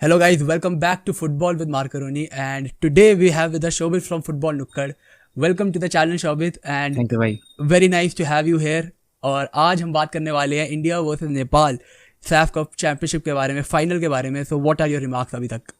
Hello guys, welcome back to Football with Marcaroni, and today we have with us Shobit from Football Nukkad. Welcome to the channel Shobit, and thank you भाई। very nice to have you here. और आज हम बात करने वाले हैं India versus Nepal SAFF cup championship के बारे में, फाइनल के बारे में. So what are your remarks अभी तक?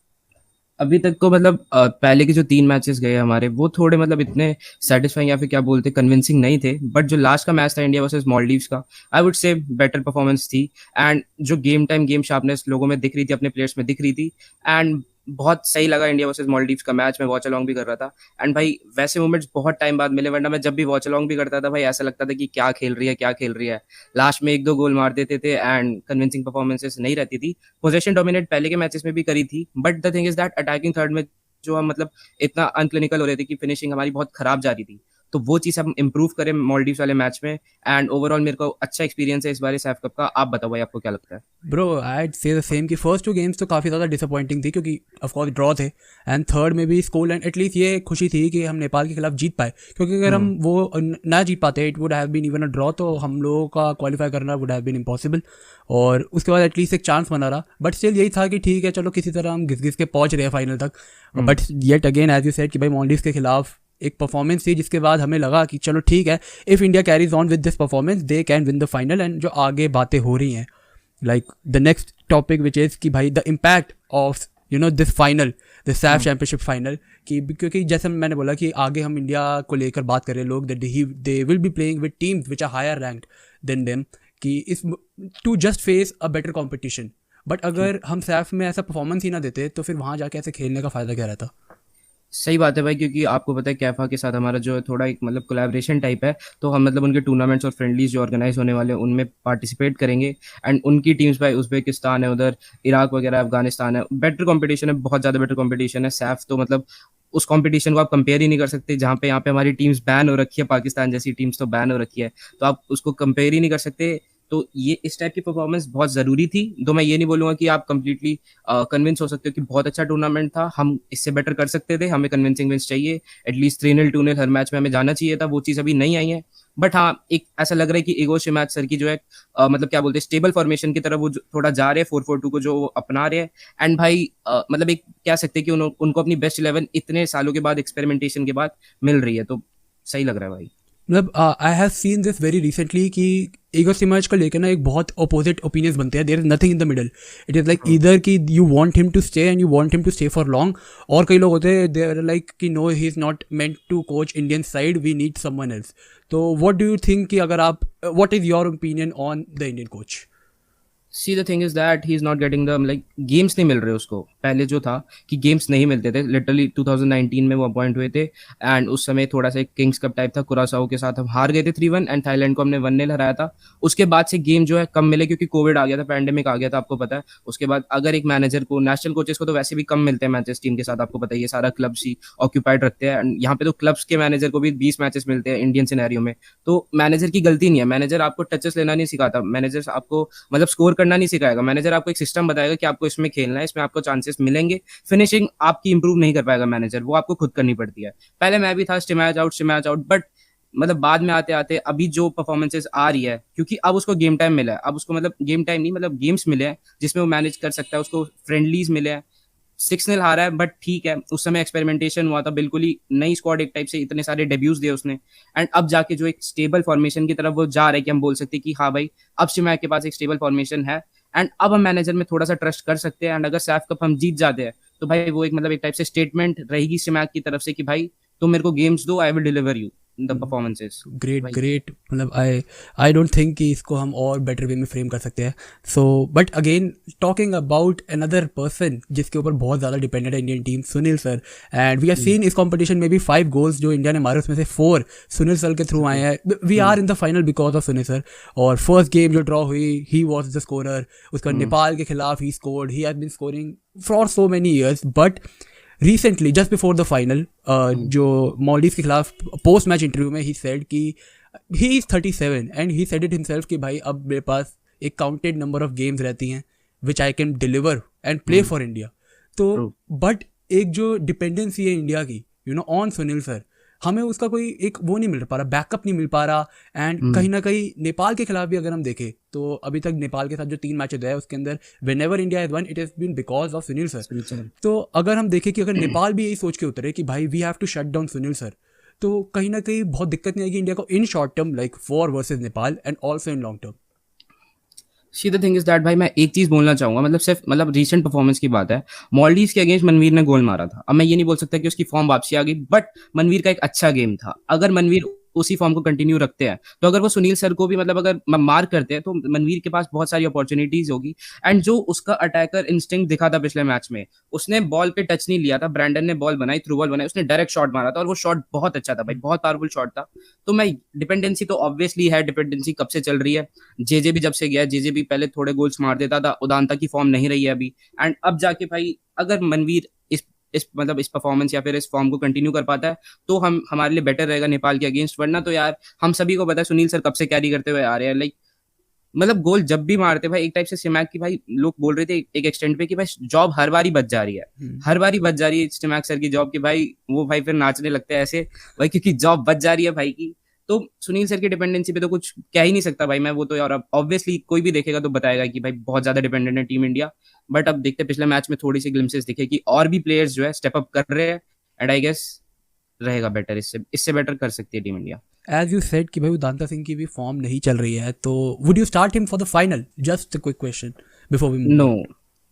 अभी तक तो मतलब पहले के जो 3 मैचेस गए हमारे वो थोड़े मतलब इतने सेटिस्फाइंग या फिर क्या बोलते कन्विंसिंग नहीं थे, बट जो लास्ट का मैच था इंडिया वर्सेस मालदीव्स का, I would say better performance थी। एंड जो गेम शार्पनेस लोगों में दिख रही थी, अपने प्लेयर्स में दिख रही थी। एंड बहुत सही लगा इंडिया वर्सेस मालदीव्स का मैच। मैं वॉच अलॉन्ग भी कर रहा था। एंड भाई वैसे मोमेंट्स बहुत टाइम बाद मिले, वरना मैं जब भी वॉच अलॉन्ग भी करता था भाई ऐसा लगता था कि क्या खेल रही है, क्या खेल रही है। लास्ट में 1-2 गोल मार देते थे एंड कन्विंसिंग परफॉर्मेंसेस नहीं रहती थी। पोजेशन डोमिनेट पहले के मैचेस में भी करी थी, but the thing is that attacking third में जो हम मतलब इतना अनक्लिनिकल हो रहे थे कि फिनिशिंग हमारी बहुत खराब जा रही थी। तो वो चीज़ हम इम्प्रूव करें मालदीव्स वाले मैच में। एंड ओवरऑल मेरे को अच्छा एक्सपीरियंस है इस बार सैफ कप का। आप बताओ भाई, आपको क्या लगता है? ब्रो आई से द सेम कि फर्स्ट 2 गेम्स तो काफ़ी ज़्यादा डिसअपॉइंटिंग थी क्योंकि ऑफकोर्स ड्रॉ थे, एंड थर्ड में भी स्कोर लाइन एटलीस्ट ये खुशी थी कि हम नेपाल के खिलाफ जीत पाए, क्योंकि अगर हम वो ना जीत पाते it would have been even a draw, तो हम लोगों का क्वालिफाई करना वुड हैव बीन इम्पॉसिबल. और उसके बाद एटलीस्ट एक चांस बना रहा, बट स्टिल यही था कि ठीक है चलो किसी तरह हम घिस घिस के पहुंच रहे हैं फाइनल तक. But yet again as you said कि भाई मालदीव्स के खिलाफ एक परफॉर्मेंस थी जिसके बाद हमें लगा कि चलो ठीक है, if India carries on with this performance they can win the final. And जो आगे बातें हो रही हैं, like the next topic which is कि भाई the impact of this final, the SAF championship final, कि क्योंकि जैसे मैंने बोला कि आगे हम इंडिया को लेकर बात कर रहे हैं लोग, that they will be playing with teams which are higher ranked than them, कि इस to just face a better competition. But अगर हम सैफ में ऐसा परफॉर्मेंस ही ना देते तो फिर वहाँ जाके ऐसे खेलने का फ़ायदा क्या रहता? सही बात है भाई, क्योंकि आपको पता है कैफा के साथ हमारा जो है थोड़ा एक मतलब कोलैबोरेशन टाइप है। तो हम मतलब उनके टूर्नामेंट्स और फ्रेंडलीज जो ऑर्गेनाइज होने वाले हैं उनमें पार्टिसिपेट करेंगे। एंड उनकी टीम्स भाई उज़्बेकिस्तान है, उधर इराक वगैरह, अफगानिस्तान है। बेटर कंपटीशन है, बहुत ज़्यादा बेटर कंपटीशन है। सैफ तो मतलब उस कंपटीशन को आप कंपेयर ही नहीं कर सकते, जहाँ पे यहाँ पे हमारी टीम्स बैन हो रखी है। पाकिस्तान जैसी टीम्स तो बैन हो रखी है, तो आप उसको कंपेयर ही नहीं कर सकते। तो ये इस टाइप की परफॉर्मेंस बहुत ज़रूरी थी। तो मैं ये नहीं बोलूँगा कि आप कंप्लीटली कन्विंस हो सकते हो कि बहुत अच्छा टूर्नामेंट था, हम इससे बेटर कर सकते थे, हमें कन्विंसिंग विंस चाहिए। एटलीस्ट 3-0 2-0 हर मैच में हमें जाना चाहिए था, वो चीज़ अभी नहीं आई है। बट हाँ, एक ऐसा लग रहा है कि इगो शिमाज सर की जो है मतलब क्या बोलते हैं स्टेबल फॉर्मेशन की तरफ वो थोड़ा जा रहे हैं, 4-4-2 को जो वो अपना रहे हैं। एंड भाई मतलब एक कह सकते हैं कि उनको अपनी बेस्ट 11 इतने सालों के बाद, एक्सपेरिमेंटेशन के बाद मिल रही है। तो सही लग रहा है भाई। मतलब I have seen this very recently कि ईगो सिमर्ज को लेकर ना एक बहुत अपोजिट ओपिनियंस बनते हैं. There is nothing in the middle. It is like either कि you want him to stay and you want him to stay for long, और कई लोग होते हैं दे आर लाइक कि no he is not meant to coach Indian side, we need someone else. तो what do you think कि अगर आप what is your opinion on the Indian coach? See the thing is that he is not getting the like games नहीं मिल रहे उसको। पहले जो था कि गेम्स नहीं मिलते थे, लिटरली 2019 में वो अपॉइंट हुए थे। एंड उस समय थोड़ा सा एक किंग्स कप टाइप था, कुरासाओ के साथ हम हार गए थे 3-1 एंड थाईलैंड को हमने 1-0 हराया था। उसके बाद से गेम जो है कम मिले, क्योंकि कोविड आ गया था, पैंडेमिक आ गया था, आपको पता है। उसके बाद अगर एक मैनेजर को, नेशनल कोचेस को तो वैसे भी कम मिलते हैं मैचेस टीम के साथ, आपको पता है ये सारा क्लब्स ही ऑक्यूपाइड रखते हैं। यहाँ पे तो क्लब्स के मैनेजर को भी 20 मैचेस मिलते हैं इंडियन सिनेरियो में। तो मैनेजर की गलती नहीं है, मैनेजर आपको टचेस लेना नहीं सिखाता, मैनेजर आपको मतलब स्कोर करना नहीं सिखाएगा। मैनेजर आपको एक सिस्टम बताएगा कि आपको इसमें खेलना है, इसमें आपको चांसेस मिलेंगे। फिनिशिंग आपकी इंप्रूव नहीं कर पाएगा मैनेजर, वो आपको खुद करनी पड़ती है। पहले मैं भी था स्टिमैच आउट, बट मतलब बाद में आते आते अभी जो परफॉर्मेंसेस आ रही है, क्योंकि अब उसको गेम टाइम मिला है, अब उसको मतलब गेम टाइम नहीं मतलब गेम्स मिले हैं जिसमें वो मैनेज कर सकता है, उसको फ्रेंडलीज मिले हैं। 6-0 हारा है, बट ठीक है, उस समय एक्सपेरिमेंटेशन हुआ था, बिल्कुल ही नई स्क्वाड एक टाइप से, इतने सारे डेब्यूज दिए उसने। एंड अब जाके जो एक स्टेबल फॉर्मेशन की तरफ वो जा रहा है कि हम बोल सकते हैं कि हाँ भाई अब शिमाक के पास एक स्टेबल फॉर्मेशन है। एंड अब हम मैनेजर में थोड़ा सा ट्रस्ट कर सकते हैं। एंड अगर सैफ कप हम जीत जाते हैं तो भाई वो एक मतलब एक टाइप से स्टेटमेंट रहेगी शिमाक की तरफ से कि भाई तुम मेरे को गेम्स दो, I will deliver you the performances. Great great. मतलब आई डोंट थिंक कि इसको हम और बेटर वे में फ्रेम कर सकते हैं. So but again talking about another person जिसके ऊपर बहुत ज़्यादा डिपेंडेंट है Indian team, Sunil sir. And we are seen इस कॉम्पिटिशन में भी 5 गोल्स जो इंडिया ने मारे उसमें से 4 सुनील सर के थ्रू आए हैं. We are in the final because of Sunil sir. और फर्स्ट गेम जो ड्रॉ हुई ही वॉज द स्कोरर. उसका नेपाल के खिलाफ ही scored, he has been scoring for so many years. But recently just before the final जो मॉलडीव के खिलाफ पोस्ट मैच इंटरव्यू में ही सेड कि he is 37 and he said it himself कि भाई अब मेरे पास एक काउंटेड नंबर ऑफ गेम्स रहती हैं which I can deliver and play for India. तो बट एक जो डिपेंडेंसी है इंडिया की ऑन सुनील सर, हमें उसका कोई एक वो नहीं मिल पा रहा, बैकअप नहीं मिल पा रहा। एंड कहीं ना कहीं नेपाल के खिलाफ भी अगर हम देखें तो अभी तक नेपाल के साथ जो 3 मैचेस है उसके अंदर whenever India has won it has been because of Sunil sir. तो अगर हम देखें कि अगर नेपाल भी यही सोच के उतरे कि भाई we have to shut down Sunil sir, तो कहीं ना कहीं बहुत दिक्कत नहीं आएगी इंडिया को in short term, like 4 versus Nepal and also in long term. See the thing is that भाई मैं एक चीज बोलना चाहूंगा, मतलब सिर्फ मतलब रीसेंट परफॉर्मेंस की बात है। मॉलडीव्स के अगेंस्ट मनवीर ने गोल मारा था। अब मैं ये नहीं बोल सकता कि उसकी फॉर्म वापसी आ गई, बट मनवीर का एक अच्छा गेम था। अगर मनवीर उसी फॉर्म को कंटिन्यू रखते हैं तो अगर वो सुनील सर को भी मतलब अगर मार करते हैं तो मनवीर के पास बहुत सारी अपॉर्चुनिटीज होगी। एंड जो उसका अटैकर इंस्टिंक्ट दिखा था पिछले मैच में, उसने बॉल पे टच नहीं लिया था, ब्रैंडन ने बॉल बनाई, थ्रू बॉल बनाई, उसने डायरेक्ट शॉट मारा था और वो शॉट बहुत अच्छा था भाई, बहुत पावरफुल शॉट था। तो मैं डिपेंडेंसी तो ऑब्वियसली है, डिपेंडेंसी कब से चल रही है, जेजे भी जब से गया, जेजे भी पहले थोड़े गोल्स मार देता था, उदांता की फॉर्म नहीं रही है अभी। एंड अब जाके भाई अगर मनवीर इस परफॉर्मेंस या फिर इस फॉर्म को कंटिन्यू कर पाता है तो हम हमारे लिए बेटर रहेगा नेपाल के अगेंस्ट। वरना तो यार हम सभी को पता है सुनील सर कब से कैरी करते हुए आ रहे हैं, लाइक मतलब गोल जब भी मारते भाई एक टाइप से सिमैक की भाई लोग बोल रहे थे एक एक्सटेंड पे कि भाई जॉब हर बारी बच जा रही है, हर बारी बच जा रही है सिमैक सर की जॉब की भाई, वो भाई फिर नाचने लगते हैं ऐसे भाई क्योंकि जॉब बच जा रही है भाई की। तो सुनील सर की डिपेंडेंसी पे तो कुछ कह ही नहीं सकता भाई मैं, वो तो यार ऑब्वियसली कोई भी देखेगा तो बताएगा कि भाई बहुत ज्यादा डिपेंडेंट है टीम इंडिया। बट अब देखते पिछले मैच में थोड़ी सी ग्लिम्सेस दिखे कि और भी प्लेयर्स जो है स्टेप अप कर रहे हैं एंड आई गेस रहेगा बेटर, इससे बेटर कर सकती है team India. As you said कि भाई उदांता सिंह की भी फॉर्म नहीं चल रही है, तो would you start him for the final? Just a quick question before we move.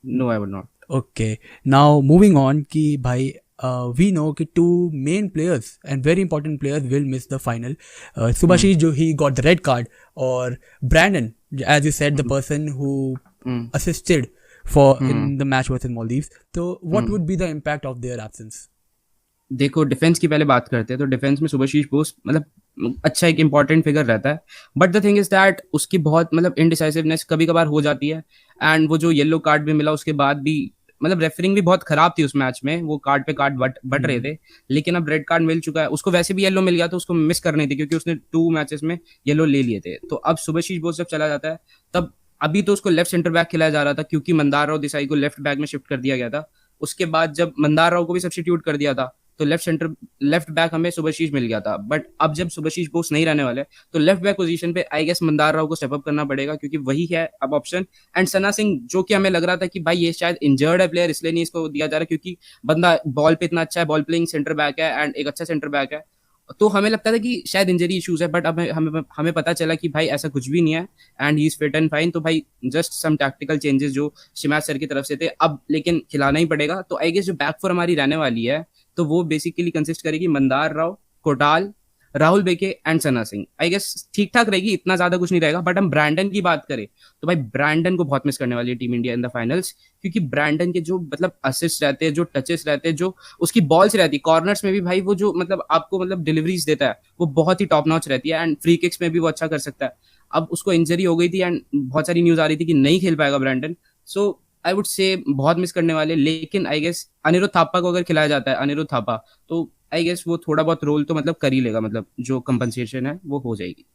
No I would not. Okay, now moving on कि भाई we know कि 2 main players and very important players will miss the final. Subhashish जो he got the red card, और Brandon as you said the person who assisted for in the match versus Maldives. So what would be the impact of their absence? देखो defence की पहले बात करते हैं तो defence में सुभाशीष बोस मतलब अच्छा एक इंपॉर्टेंट फिगर रहता है, but the thing is that उसकी बहुत मतलब इनडिसाइसिवनेस कभी कभार हो जाती है। एंड वो जो येलो कार्ड भी मिला उसके बाद भी मतलब रेफरिंग भी बहुत खराब थी उस मैच में, वो कार्ड पे कार्ड बट रहे थे, लेकिन अब रेड कार्ड मिल चुका है। उसको वैसे भी येलो मिल गया तो उसको मिस करनी थी क्योंकि उसने 2 मैचेस में येलो ले लिए थे। तो अब सुभाशीष बोस जब चला जाता है तब अभी तो उसको लेफ्ट सेंटर बैक खिलाया जा रहा था क्योंकि मंदार राव देसाई को लेफ्ट बैक में शिफ्ट कर दिया गया था। उसके बाद जब मंदार राव को भी सब्स्टिट्यूट कर दिया था तो लेफ्ट बैक हमें सुभाशीष मिल गया था। बट अब जब सुभाशीष बोस नहीं रहने वाले तो लेफ्ट बैक पोजीशन पे आई गेस मंदार राव को स्टेप अप करना पड़ेगा क्योंकि वही है अब ऑप्शन। एंड सना सिंह जो कि हमें लग रहा था कि भाई ये शायद इंजर्ड है प्लेयर इसलिए नहीं इसको दिया जा रहा क्योंकि बंदा बॉल पे इतना अच्छा है, बॉल प्लेइंग सेंटर बैक है एंड एक अच्छा सेंटर बैक है, तो हमें लगता था कि शायद इंजरी इश्यूज है। बट अब हमें पता चला कि भाई ऐसा कुछ भी नहीं है and he is fit and fine. तो भाई जस्ट सम टैक्टिकल चेंजेस जो शिमाज सर की तरफ से थे अब लेकिन खिलाना ही पड़ेगा। तो आई गेस जो बैक फोर हमारी रहने वाली है तो वो बेसिकली कंसिस्ट करेगी Mandar Rao, Kotal, Rahul Bheke and Sana Singh. I guess ठीक ठाक रहेगी, इतना ज्यादा कुछ नहीं रहेगा। बट हम ब्रैंडन की बात करें तो भाई ब्रैंडन को बहुत मिस करने वाली है team India in the finals क्योंकि ब्रैंडन के जो मतलब असिस्ट रहते हैं, जो टचेस रहते हैं, जो उसकी बॉल्स रहती है कॉर्नर्स में भी भाई वो जो मतलब आपको मतलब डिलीवरीज देता है वो बहुत ही टॉप नॉच रहती है एंड फ्री किक्स में भी वो अच्छा कर सकता है। अब उसको इंजरी हो गई थी एंड बहुत सारी न्यूज आ रही थी कि नहीं खेल पाएगा Brandon. So I would say बहुत मिस करने वाले। लेकिन आई गेस अनिरुद्ध थापा को अगर खिलाया जाता है, अनिरुद्ध थापा, तो आई गेस वो थोड़ा बहुत रोल तो मतलब कर ही लेगा, मतलब जो कंपनसेशन है वो हो जाएगी।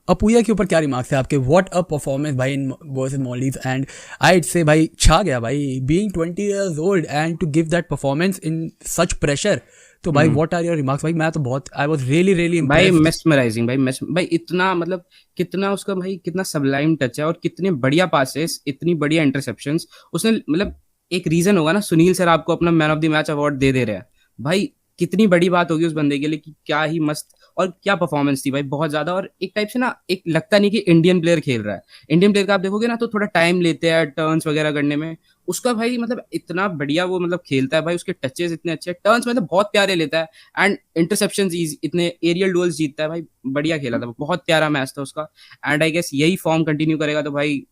अपूया के ऊपर क्या रिमार्क्स है आपके? व्हाट अ परफॉर्मेंस भाई in versus Maldives and I'd say भाई छा गया भाई, being 20 years old and to give that performance in such pressure. तो भाई व्हाट आर योर रिमार्क्स? भाई मैं तो बहुत आई वाज रियली भाई मेस्मराइजिंग भाई इतना मतलब कितना उसका भाई कितना सबलाइम टच है और कितने बढ़िया पासेस, इतनी बढ़िया इंटरसेप्शंस उसने। मतलब एक रीजन होगा ना सुनील सर आपको अपना man of the match award दे रहे हैं भाई, कितनी बड़ी बात होगी उस बंदे के लिए कि क्या ही मस्त और क्या परफॉर्मेंस थी भाई, बहुत ज्यादा। और एक टाइप से ना एक लगता नहीं कि इंडियन प्लेयर खेल रहा है। इंडियन प्लेयर का आप देखोगे ना तो थोड़ा टाइम लेते हैं टर्न्स वगैरह करने में, उसका भाई मतलब इतना बढ़िया वो मतलब खेलता है भाई, उसके टचेस इतने अच्छे, टर्न्स मतलब बहुत प्यारे लेता है एंड इंटरसेप्शन इतने एरियल डुअल्स जीतता है भाई, बढ़िया खेला था, बहुत प्यारा मैच था उसका। एंड आई गेस यही फॉर्म कंटिन्यू करेगा तो भाई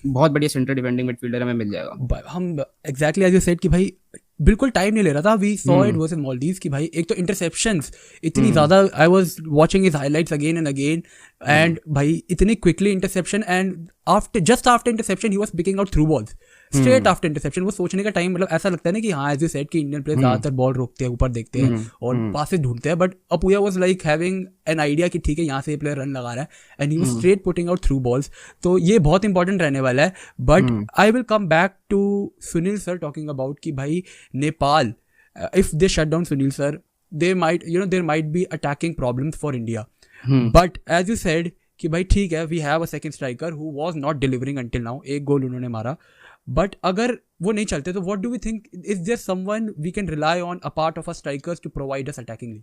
बहुत बढ़िया सेंटर डिफेंडिंग मिडफील्डर हमें मिल जाएगा। हम एग्जैक्टली एज यू सेड कि भाई बिल्कुल टाइम नहीं ले रहा था। We saw it versus Maldives की भाई एक तो इंटरसेप्शंस इतनी ज्यादा, I was watching his highlights again and again and भाई इतनी quickly interception and just after interception he was picking out through balls straight after interception. वो सोचने का टाइम मतलब ऐसा लगता है ना कि हाँ एज यू सेड कि इंडियन प्लेयर ज्यादातर बॉल रोकते हैं, ऊपर देखते हैं और पासेस ढूंढते हैं, but अपूया was like having an idea कि ठीक है यहाँ से ये प्लेयर रन लगा रहा है and he was straight putting out through balls. तो ये बहुत इंपॉर्टेंट रहने वाला है। But I will come back to Sunil sir talking about कि भाई Nepal if they shut down Sunil sir there might be attacking problems for India. Hmm But as you said कि भाई ठीक है, we have a second striker who was not delivering until now. एक गोल उन्होंने मारा, but अगर वो नहीं चलते तो what do we think, is there someone we can rely on apart of our strikers to provide us attackingly?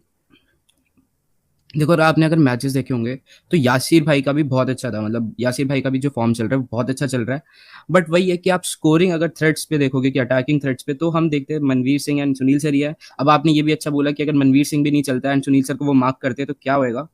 देखो, और आपने अगर मैचेस देखे होंगे तो यासिर भाई का भी बहुत अच्छा था, मतलब यासिर भाई का भी जो फॉर्म चल रहा है वो बहुत अच्छा चल रहा है। बट वही है कि आप स्कोरिंग अगर थ्रेड्स पे देखोगे कि अटैकिंग थ्रेड्स पे, तो हम देखते हैं मनवीर सिंह एंड सुनील सर ही है। अब आपने ये भी अच्छा बोला कि अगर मनवीर सिंह भी नहीं चलता एंड सुनील सर को वो मार्क करते हैं तो क्या होएगा।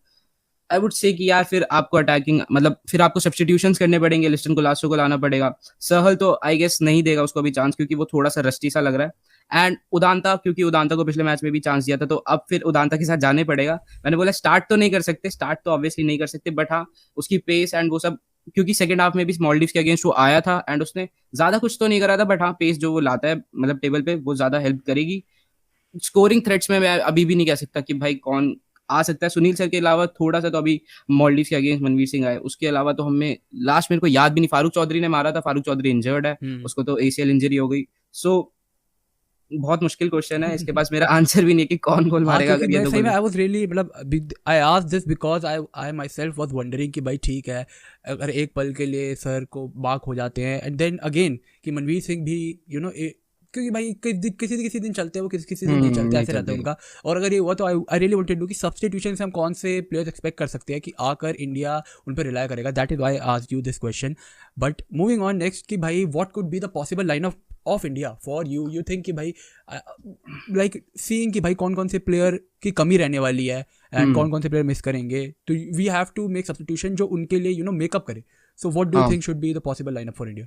आई वुड से कि यार फिर आपको अटैकिंग मतलब फिर आपको सब्स्टिट्यूशंस करने पड़ेंगे, लिस्टन कोलासो को लाना पड़ेगा। सहल तो आई गेस नहीं देगा उसको अभी चांस, क्योंकि वो थोड़ा सा रस्टी सा लग रहा है। एंड उदांता, क्योंकि उदांता को पिछले मैच में भी चांस दिया था, तो अब फिर उदांता के साथ जाने पड़ेगा। मैंने बोला स्टार्ट तो नहीं कर सकते, स्टार्ट तो ऑब्वियसली नहीं कर सकते, बट हाँ उसकी पेस एंड वो सब, क्योंकि सेकंड हाफ में भी मालदीव्स के अगेंस्ट वो आया था एंड उसने ज्यादा कुछ तो नहीं करा था, बट हाँ पेस जो वो लाता है मतलब टेबल पे, वो ज्यादा हेल्प करेगी। स्कोरिंग थ्रेट्स में मैं अभी भी नहीं कह सकता कि भाई कौन आ सकता है। सुनील सर के अलावा थोड़ा सा तो अभी मालदीव्स के अगेंस्ट मनवीर सिंह आए, उसके अलावा तो हमें लास्ट मेरे को याद भी नहीं। फारूक चौधरी ने मारा था, फारूक चौधरी इंजर्ड है, उसको तो एसीएल इंजरी हो गई। सो बहुत मुश्किल क्वेश्चन है, इसके पास मेरा आंसर भी नहीं कि कौन गोल मारेगा। अगर ये सही में आई वाज रियली मतलब I asked this because I my self was wondering कि भाई ठीक है, अगर एक पल के लिए सर को बाक हो जाते हैं एंड देन अगेन कि मनवीर सिंह भी क्योंकि भाई किसी दिन चलते हैं वो, किसी दिन नहीं चलते, ऐसे रहता है उनका। और अगर ये हुआ तो आई रियली वांटेड टू कि सब्स्टिट्यूशन से हम कौन से प्लेयर्स एक्सपेक्ट कर सकते हैं कि आकर इंडिया उन पर रिलाई करेगा। That is why I asked you this question. But moving on next कि भाई what could be the possible line of India for you think कि भाई लाइक सीइंग कि भाई कौन कौन से प्लेयर की कमी रहने वाली है एंड कौन कौन से प्लेयर मिस करेंगे, तो we have to make substitution जो उनके लिए मेकअप करे। So what do you think should be the possible lineup for India?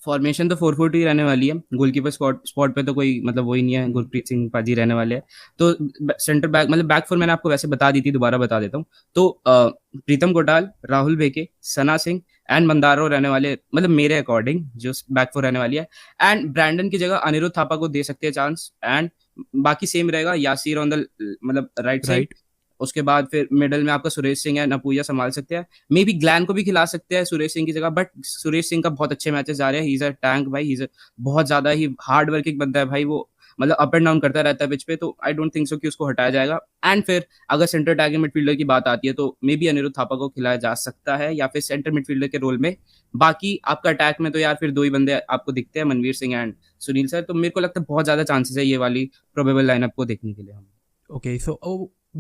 Formation तो 4-4-2 ही रहने वाली है। गोलकीपर स्पॉट पे तो कोई मतलब वही नहीं है, गुरप्रीत सिंह पाजी रहने वाले हैं। तो सेंटर बैक मतलब बैक फोर मैंने आपको वैसे बता दी थी, दोबारा बता देता हूँ। तो प्रीतम कोटाल, राहुल बेके, सना सिंह एंड मंदारो रहने वाले, मतलब मेरे अकॉर्डिंग जो बैक फोर रहने वाली है। एंड ब्रैंडन की जगह अनिरुद्ध थापा को दे सकते हैं चांस, एंड बाकी सेम रहेगा, यासिर ऑन द मतलब राइट साइड। उसके बाद फिर मिडल में आपका सुरेश सिंह है, नपूजा संभाल सकते हैं, मे बी ग्लैन को भी खिला सकते हैं सुरेश सिंह की जगह। बट सुरेश सिंह का बहुत अच्छे मैचेस आ रहे हैं, ही इज अ टैंक भाई, ही इज बहुत ज्यादा ही हार्ड वर्किंग बंदा है भाई, वो मतलब अप एंड डाउन करता रहता है पिच पे, तो आई डोंट थिंक सो कि उसको हटाया जाएगा। एंड फिर अगर सेंटर अटैकिंग मिडफील्डर की बात आती है तो मे बी अनिरुद्ध थापा को खिलाया जा सकता है, या फिर सेंटर मिडफील्डर के रोल में। बाकी आपका अटैक में तो यार फिर दो ही बंदे आपको दिखते हैं, मनवीर सिंह एंड सुनील सर। तो मेरे को लगता है बहुत ज्यादा चांसेस है ये वाली प्रोबेबल लाइनअप को देखने के लिए हम। Okay, so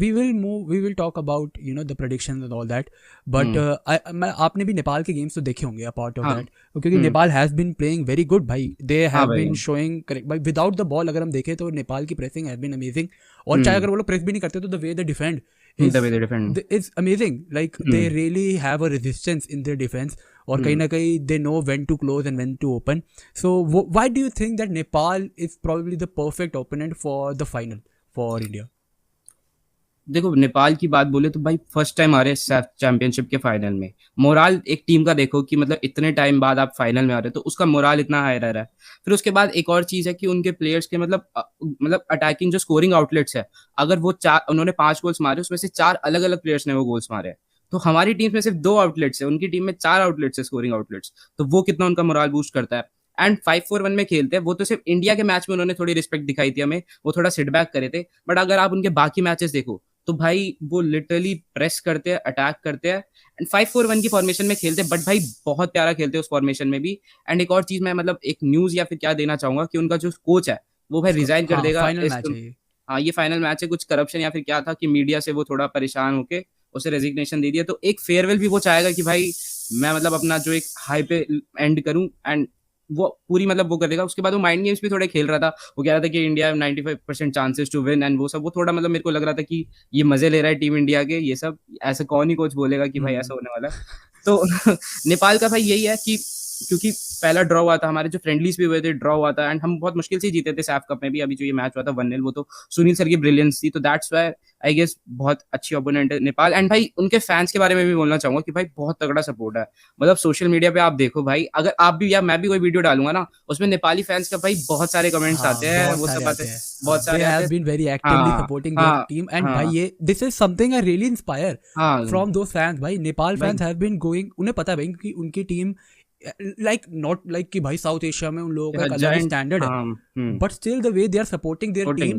we will talk about the predictions and all that, but आपने भी नेपाल के गेम्स तो देखे होंगे apart of that, क्योंकि Nepal has been playing very good भाई, they have been showing correct भाई without the ball। अगर हम देखें तो नेपाल की pressing has been amazing, और चाहे अगर वो लोग प्रेस भी नहीं करते तो the way they defend is amazing, like they really have a resistance in their defense, और कहीं ना कहीं they know when to close and when to open। So why do you think that Nepal is probably the perfect opponent for the final for India? देखो, नेपाल की बात बोले तो भाई फर्स्ट टाइम आ रहे हैं सैफ चैंपियनशिप के फाइनल में। मोराल एक टीम का देखो कि मतलब इतने टाइम बाद आप फाइनल में आ रहे हो, तो उसका मोराल इतना हाई रह रहा है। फिर उसके बाद एक और चीज है कि उनके प्लेयर्स के मतलब अटैकिंग जो स्कोरिंग आउटलेट्स है, अगर वो उन्होंने 5 गोल्स मारे, उसमें से 4 अलग अलग प्लेयर्स ने वो गोल्स मारे हैं। तो हमारी टीम में सिर्फ 2 आउटलेट्स है, उनकी टीम में 4 आउटलेट्स है स्कोरिंग आउटलेट्स। तो वो कितना उनका मोराल बूस्ट करता है। एंड 5-4-1 में खेलते हैं, वो तो सिर्फ इंडिया के मैच में उन्होंने थोड़ी रिस्पेक्ट दिखाई थी हमें, वो थोड़ा सिट बैक करे थे। बट अगर आप उनके बाकी मैचेस देखो तो भाई वो लिटरली प्रेस करते हैं, अटैक करते हैं एंड 5-4-1 की फॉर्मेशन में खेलते हैं, बट भाई बहुत प्यारा खेलते हैं उस फॉर्मेशन में भी। एंड एक और चीज मैं मतलब एक न्यूज या फिर क्या देना चाहूंगा कि उनका जो कोच है वो भाई रिजाइन कर देगा। हाँ, ये फाइनल मैच है, कुछ करप्शन या फिर क्या था कि मीडिया से वो थोड़ा परेशान होके उसे रेजिग्नेशन दे दिया। तो एक फेयरवेल भी वो चाहेगा कि भाई मैं मतलब अपना जो एक हाई पे एंड करूं, एंड वो पूरी मतलब वो करेगा। उसके बाद वो माइंड गेम्स भी थोड़े खेल रहा था, वो कह रहा था कि India 95% chances to win and वो सब। वो थोड़ा मतलब मेरे को लग रहा था कि ये मजे ले रहा है टीम इंडिया के, ये सब ऐसा कौन ही कोच बोलेगा कि भाई ऐसा होने वाला है। तो नेपाल का भाई यही है कि क्योंकि पहला ड्रॉ हुआ था, हमारे जो फ्रेंडलीज भी हुए थे ड्रॉ हुआ था, एंड हम बहुत मुश्किल से जीते थे सैफ कप में भी। अभी जो ये मैच हुआ था 1-0, वो तो सुनील सर की ब्रिलियंस थी। तो दैट्स व्हाई आई गेस बहुत अच्छी ओपोनेंट है नेपाल। एंड भाई उनके फैंस के बारे में भी बोलना चाहूंगा कि भाई बहुत तगड़ा सपोर्ट है। मतलब सोशल मीडिया पे आप देखो भाई, अगर आप भी या मैं भी कोई वीडियो डालूंगा ना, उसमें नेपाली फैंस का भाई बहुत सारे कमेंट्स आते हैं, वो सब बातें बहुत सारे have been very actively supporting their team, and भाई ये this is something I really inspire from those fans। भाई Nepal fans have been going, उन्हें पता है भाई कि उनकी टीम like not like कि भाई साउथ एशिया में उन लोगों का अलग स्टैंडर्ड है, but still the way they are supporting their team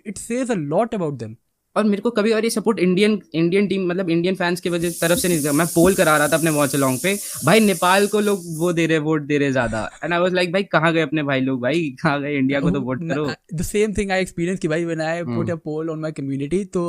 it says a lot about them. और मेरे को कभी और ये सपोर्ट इंडियन टीम मतलब इंडियन फैंस की वजह तरफ से नहीं दिखा। मैं पोल करा रहा था अपने वॉच अलोंग पे, भाई नेपाल को लोग वो दे रहे, वोट दे रहे ज्यादा, एंड आई वाज लाइक भाई कहाँ गए अपने भाई लोग, भाई कहाँ गए, इंडिया को तो वोट करो। The same thing I experienced कि भाई when I put a poll on my community, तो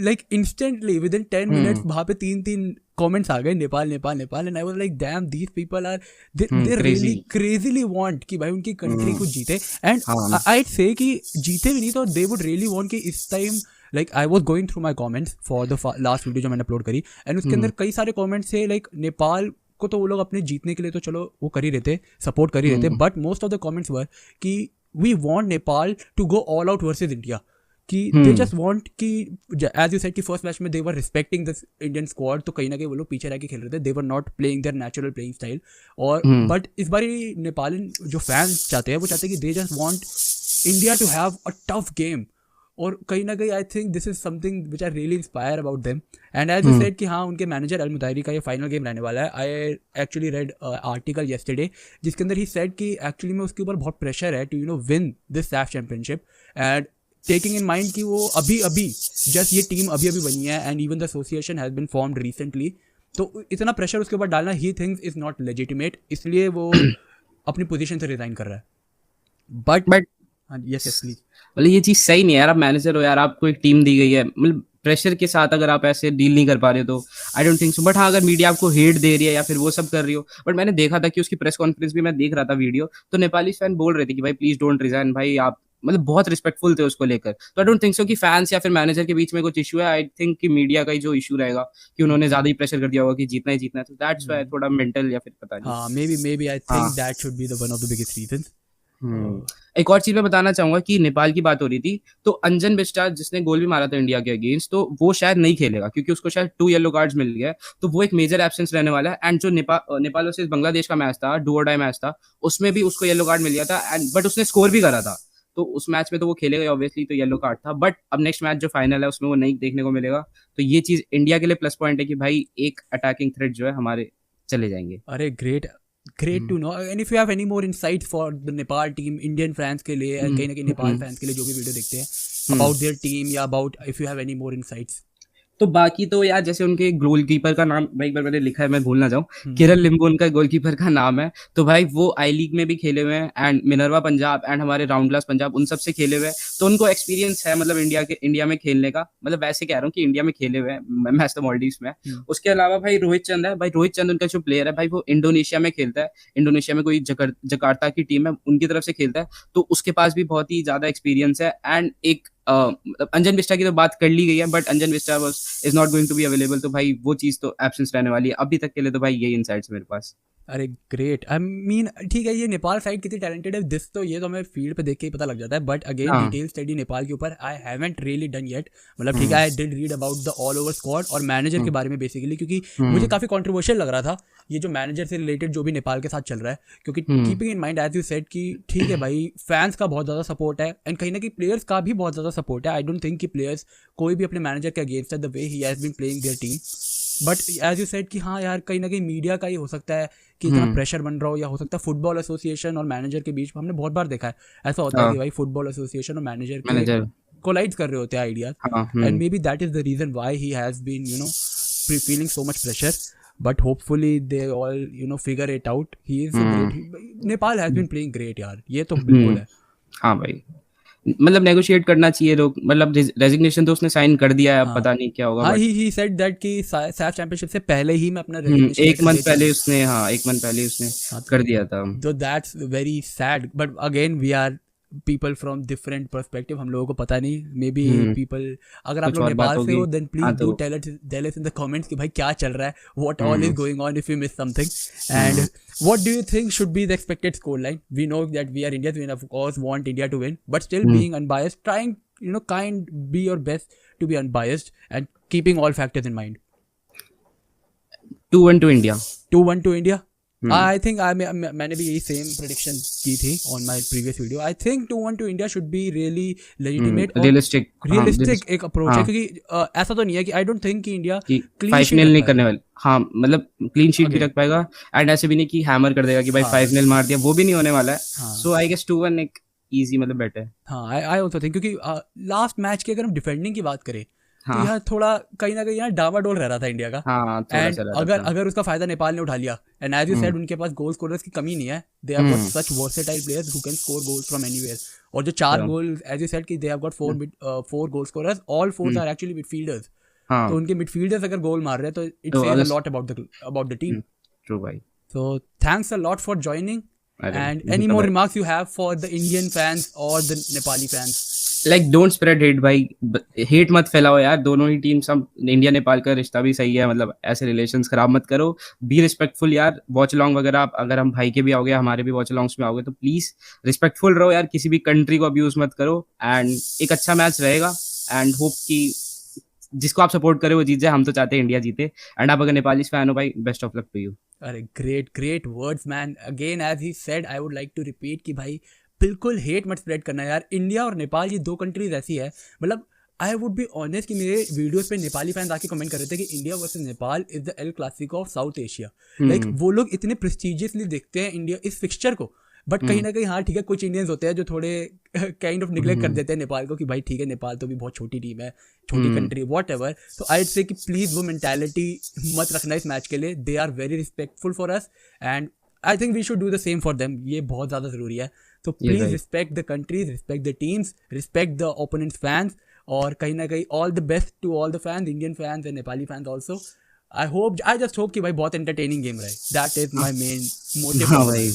like instantly within 10 minutes वहाँ पे 3 comments आ गए Nepal Nepal Nepal, and I was like damn, these people are they really crazily want कि भाई उनकी कंट्री को जीते, and I'd say कि जीते भी नहीं तो they would really want कि इस time like I was going through my comments for the last video जो मैंने अपलोड करी, and उसके अंदर कई सारे comments थे like नेपाल को तो वो लोग अपने जीतने के लिए तो चलो वो कर ही रहते, सपोर्ट कर ही रहते, but most of the comments were कि we want Nepal to go all out versus India, कि दे जस्ट वांट कि एज यू सेड कि फर्स्ट मैच में they were respecting the Indian squad, तो कहीं ना कहीं वो लोग पीछे रह के खेल रहे थे, they were not playing their natural playing style, और बट इस बार नेपाली जो फैंस चाहते हैं वो चाहते हैं कि they just want India to have a tough game, और कहीं ना कहीं I think this is something which I really inspire about them, and as you said कि हाँ उनके मैनेजर अल मुतायरी का ये फाइनल गेम रहने वाला है। I actually red article yesterday जिसके अंदर ही सेड कि एक्चुअली में उसके ऊपर बहुत प्रेशर है to win this SAFF championship, and taking in mind कि वो अभी जस्ट ये टीम अभी बनी है, and even the association has been formed recently, तो इतना प्रेशर उसके ऊपर डालना ही थिंग्स इज नॉट लेजिटिमेट, इसलिए वो अपनी पोजीशन से रिजाइन कर रहा है। बट यस प्लीज, मतलब ये चीज सही नहीं है यार, आप मैनेजर हो यार, आपको एक टीम दी गई है, मतलब प्रेशर के साथ अगर आप ऐसे डील नहीं कर पा रहे तो आई डोंट थिंक सो। बट हाँ, अगर मीडिया आपको हेट दे रही है या फिर वो सब कर रही हो, बट मैंने देखा था कि उसकी प्रेस कॉन्फ्रेंस भी मैं देख रहा था वीडियो, तो नेपाली फैन बोल रहे थे कि भाई प्लीज डोंट रिजाइन, भाई आप मतलब बहुत रिस्पेक्टफुल थे उसको लेकर, तो आई डोंट थिंक सो कि फैंस या फिर मैनेजर के बीच में कुछ इशू है, आई थिंक कि मीडिया का ही जो इशू रहेगा कि उन्होंने ज्यादा ही प्रेशर कर दिया होगा कि जीतना ही जीतना है, तो दैट्स व्हाई थोड़ा मेंटल या फिर पता नहीं। हाँ maybe I think that should be the one of the biggest reasons. एक और चीज मैं बताना चाहूंगा कि नेपाल की बात हो रही थी, तो अंजन बिस्टा जिसने गोल भी मारा था इंडिया के अगेंस्ट, तो वो शायद नहीं खेलेगा क्योंकि उसको शायद 2 येलो कार्ड्स मिल गए, तो वो एक मेजर एब्सेंस रहने वाला है। एंड जो नेपाल वर्सेस बांग्लादेश का मैच था, डू और डाई मैच था, उसमें भी उसको येलो कार्ड मिल गया था, एंड बट उसने स्कोर भी करा था, तो उस मैच में तो वो खेलेगा ऑब्वियसली, तो येलो कार्ड था, बट अब नेक्स्ट मैच जो फाइनल है उसमें वो नहीं देखने को मिलेगा, तो ये चीज इंडिया के लिए प्लस पॉइंट है कि भाई एक अटैकिंग थ्रेट जो है हमारे चले जाएंगे। अरे great to know, and if you have any more insights for the Nepal team, Indian fans के लिए, कहीं ना कहीं नेपाल fans के लिए जो भी वीडियो देखते हैं about their team या about if you have any more insights। तो बाकी तो यार जैसे उनके गोलकीपर का नाम भाई एक बार मैंने लिखा है, मैं भूल ना जाऊं, किरण लिम्बू उनका गोलकीपर का नाम है, तो भाई वो आई लीग में भी खेले हुए हैं, एंड मिनरवा पंजाब एंड हमारे राउंड क्लास पंजाब उन सब से खेले हुए हैं, तो उनको एक्सपीरियंस है मतलब इंडिया में खेलने का, मतलब वैसे कह रहा हूँ कि इंडिया में खेले हुए हैं, मैच तो मॉलडीव्स में। उसके अलावा भाई रोहित चंद है, भाई रोहित चंद उनका जो प्लेयर है भाई वो इंडोनेशिया में खेलता है, इंडोनेशिया में कोई जकार्ता की टीम है उनकी तरफ से खेलता है, तो उसके पास भी बहुत ही ज्यादा एक्सपीरियंस है। एंड एक अंजन बिस्टा की तो बात कर ली गई है, but Anjan Bista is not going to be available, तो भाई वो चीज तो एब्सेंस रहने वाली है अभी तक के लिए, तो भाई यही इनसाइट्स मेरे पास। अरे ग्रेट, आई मीन ठीक है, ये नेपाल साइड कितनी टैलेंटेड है दिस तो ये तो हमें फील्ड पे देख के ही पता लग जाता है, but again detail study Nepal के ऊपर I haven't really done yet, मतलब ठीक है I did read about the all over squad और मैनेजर के बारे में बेसिकली, क्योंकि मुझे काफी कंट्रोवर्शियल लग रहा था ये जो मैनेजर से रिलेटेड जो भी नेपाल के साथ चल रहा है, क्योंकि keeping in mind as you said कि ठीक है भाई फैंस का बहुत ज्यादा सपोर्ट है, एंड कहीं ना कहीं प्लेयर्स का भी बहुत ज्यादा सपोर्ट है, आई डोंट थिंक कि प्लेयर्स कोई भी अपने मैनेजर के अगेंस्ट है the way he has been playing their team, but as you said कि हाँ यार कहीं ना कहीं मीडिया का ही हो सकता है कि इतना प्रेशर बन रहा हो, या हो सकता है फुटबॉल एसोसिएशन और मैनेजर के बीच हमने बहुत बार देखा है ऐसा होता है कि भाई फुटबॉल एसोसिएशन और मैनेजर कोलाइड कर रहे होते हैं ideas, and maybe that is the reason why he has been feeling so much pressure, but hopefully they all figure it out. He is Nepal has been playing great यार, ये तो बिल्कुल है। हाँ भाई, मतलब नेगोशिएट करना चाहिए लोग, मतलब रेजिग्नेशन तो उसने साइन कर दिया है, अब पता नहीं क्या होगा। हाँ ही सेड दैट कि सैफ चैंपियनशिप से पहले ही मैं अपना रेजिग्नेशन एक मंथ पहले उसने कर दिया था, तो that's very sad, but again we are people from different perspective, हम लोगों को पता नहीं, मे बी people अगर आप लोग नेपाल से हो then please do tell us in the comments कि भाई क्या चल रहा है, what all is going on if you miss something, and what do you think should be the expected scoreline? We know that we are Indians, we of course want India to win, but still being unbiased, trying be your best to be unbiased and keeping all factors in mind. 2-1 to India. 2-1 to India. I think मैंने भी यही same prediction की थी on my previous video. I think 2-1 to India should be really legitimate, realistic एक approach है, क्योंकि ऐसा तो नहीं है कि I don't think कि इंडिया 5-0 नहीं करने वाले, हाँ मतलब क्लीन शीट भी रख पाएगा, एंड ऐसे भी नहीं कि हैमर कर देगा कि भाई 5-0 मार दिया, वो भी नहीं होने वाला है, सो आई गेस 2-1 एक इजी मतलब बेटर। हाँ आई ऑल्सो थिंक, क्योंकि लास्ट मैच की अगर हम डिफेंडिंग की बात करें तो हाँ यार थोड़ा कहीं ना कहीं यार डावाडोल रह रहा था इंडिया का। हाँ, थोड़ा एंड सा रहता अगर था। अगर उसका फायदा नेपाल ने उठा लिया, and as you hmm said उनके पास गोल स्कोरर्स की कमी नहीं है, they have got hmm. Such versatile players who can score goals from anywhere. और जो चार तो, गोल एज यू सेड कि they have got four goal scorers, all fours hmm, are actually midfielders. तो हाँ उनके मिडफील्डर्स अगर गोल मार रहे हैं तो इट तो सेज अ अगर lot about the team. True भाई। So thanks a lot for joining. अरे And any बिल्कुल more भाई। remarks you have for the Indian fans or the Nepali fans? Like don't spread hate भाई, hate मत फैलाओ यार, दोनों ही team सब, India Nepal का रिश्ता भी सही है, मतलब ऐसे रिलेशंस खराब मत करो। बी रिस्पेक्टफुल यार, वॉच अलॉन्ग वगैरह आप, अगर हम भाई के भी आओगे हमारे भी वॉच अलॉन्ग्स में आओगे तो प्लीज रिस्पेक्टफुल रहो यार, किसी भी कंट्री को अब्यूज मत करो। एंड एक अच्छा मैच रहेगा, एंड होप कि जिसको आप सपोर्ट करें वो जीत जाए, हम तो चाहते हैं इंडिया जीते। एंड आप अगर नेपाली फैन हो भाई, best of luck to you. Great words, man. Again, as he said, I would like to repeat कि भाई बिल्कुल हेट मत स्प्रेड करना यार। इंडिया और नेपाल ये दो कंट्रीज ऐसी है, मतलब आई वुड बी ऑनेस्ट कि मेरे वीडियोस पे नेपाली फैंस आके कमेंट कर रहे थे कि India versus Nepal is the El Clasico of south Asia. Like वो लोग इतने प्रेस्टिजियसली देखते हैं इंडिया इस फिक्सचर को, बट कहीं ना कहीं हाँ ठीक है, कुछ इंडियंस होते हैं जो थोड़े काइंड ऑफ निग्लेक्ट कर देते हैं नेपाल को कि भाई ठीक है नेपाल तो भी बहुत छोटी टीम है, छोटी कंट्री वॉट एवर। तो आई से कि प्लीज वो मेंटालिटी मत रखना इस मैच के लिए। They are very respectful for us and I think we should do the same for them. ये बहुत ज़्यादा ज़रूरी है। तो please respect the countries, respect the teams, respect the opponents fans, और कहीं ना कहीं all the best to all the fans, Indian fans and Nepali fans also. I just hope कि भाई बहुत एंटरटेनिंग गेम रहे। That is my main motive. हाँ भाई।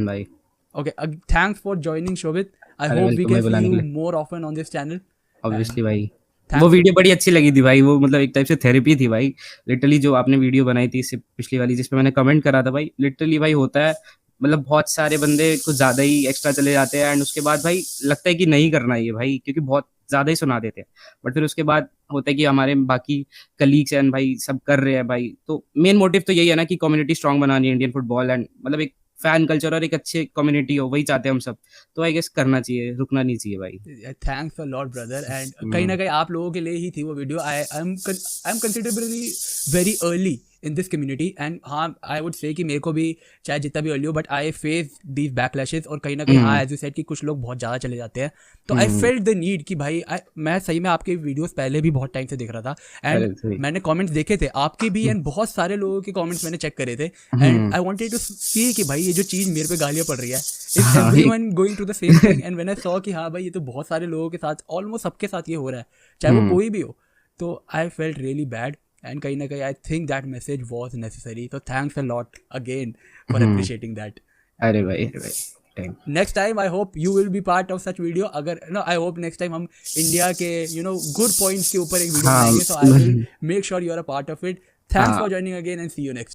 भाई Okay, thanks for joining, Shobit. I अरे hope we वेलकम भाई can see बुलाने के you लिए। more often on this channel. Obviously भाई, Thanks वो for- वीडियो बड़ी अच्छी लगी थी भाई, वो मतलब एक टाइप से थेरेपी थी भाई। लिटरली जो आपने वीडियो बनाई थी इससे पिछली वाली, जिसपे मैंने कमेंट करा था भाई, लिटरली भाई होता है, मतलब बहुत सारे बंदे कुछ ज्यादा ही एक्स्ट्रा चले जाते हैं, एंड उसके बाद भाई लगता है कि नहीं करना ये भाई, क्योंकि बहुत ज्यादा ही सुना देते हैं। बट फिर उसके बाद होता है कि हमारे बाकी कलीग्स एंड भाई सब कर रहे हैं भाई, तो मेन मोटिव तो यही है ना कि कम्युनिटी स्ट्रांग बनानी है इंडियन फुटबॉल, एंड मतलब एक फैन कल्चर और एक अच्छे कम्युनिटी हो, वही चाहते हैं हम सब। तो आई गेस करना चाहिए, रुकना नहीं चाहिए भाई। Thanks a lot, brother. And कहीं ना कहीं आप लोगों के लिए ही थी वो video. I'm considerably very early in this community, and हाँ आई वुड से कि मेरे को भी चाहे जितना भी अर्ली हो, but I face these backlashes. और कहीं ना कहीं हाँ एज यू सेड कि कुछ लोग बहुत ज़्यादा चले जाते हैं, तो आई फेल्ट द नीड कि भाई मैं सही में आपके वीडियोस पहले भी बहुत टाइम से देख रहा था, एंड मैंने कमेंट्स देखे थे आपके भी, एंड बहुत सारे लोगों के कमेंट्स मैंने चेक करे थे, एंड आई वांटेड टू सी कि भाई ये जो चीज़ मेरे पे गालियाँ पड़ रही है, is everyone going to the same thing. And when I saw कि हाँ भाई ये तो बहुत सारे लोगों के साथ, ऑलमोस्ट सबके साथ ये हो रहा है, चाहे वो कोई भी हो, तो I felt really bad. And कहीं ना कहीं I think that message was necessary. So thanks a lot again for appreciating that. अरे भाई Next time I hope you will be part of such video. अगर no, I hope next time हम India के good points के ऊपर एक video बनाएंगे. So I will make sure you are a part of it. Thanks for joining again and see you next.